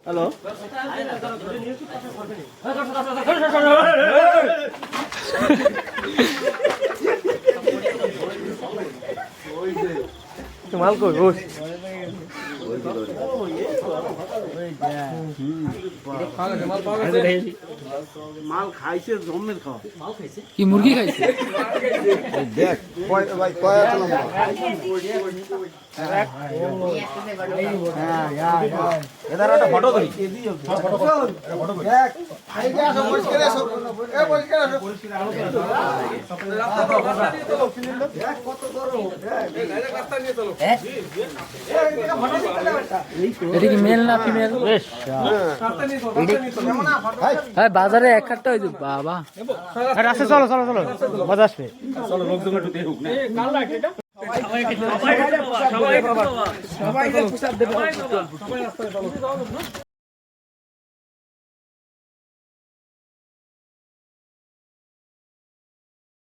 hello মাল কই বস মাল খাইছে জন্মের খাওয়া কি মুরগি খাইছে দেখ ভাই কয় আছে না এদার একটা ফটো ধরি দেখ আইগে আসো পরিষ্কার আসো এ পরিষ্কার আসো দেখ কত গরম রাস্তা নিয়ে চলো এটা কি মেল না ফিমেল রাস্তা নিয়ে চলো কেমন না ফটো হ্যাঁ বাজারে এক একটা হইছে বাবা রাস্তা চলো চলো চলো মজা আসবে চলো লোকজন একটু দেখুক না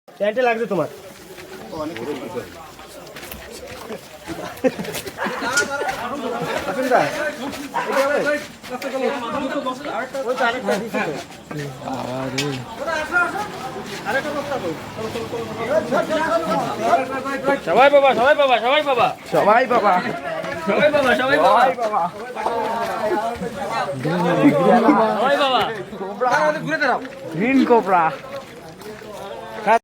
প্যান্টে লাগছে তোমার সবাই বাবা সবাই বাবা সবাই বাবা সবাই বাবা সবাই বাবা সবাই বাবা সবাই বাবা গ্রিন কোবরা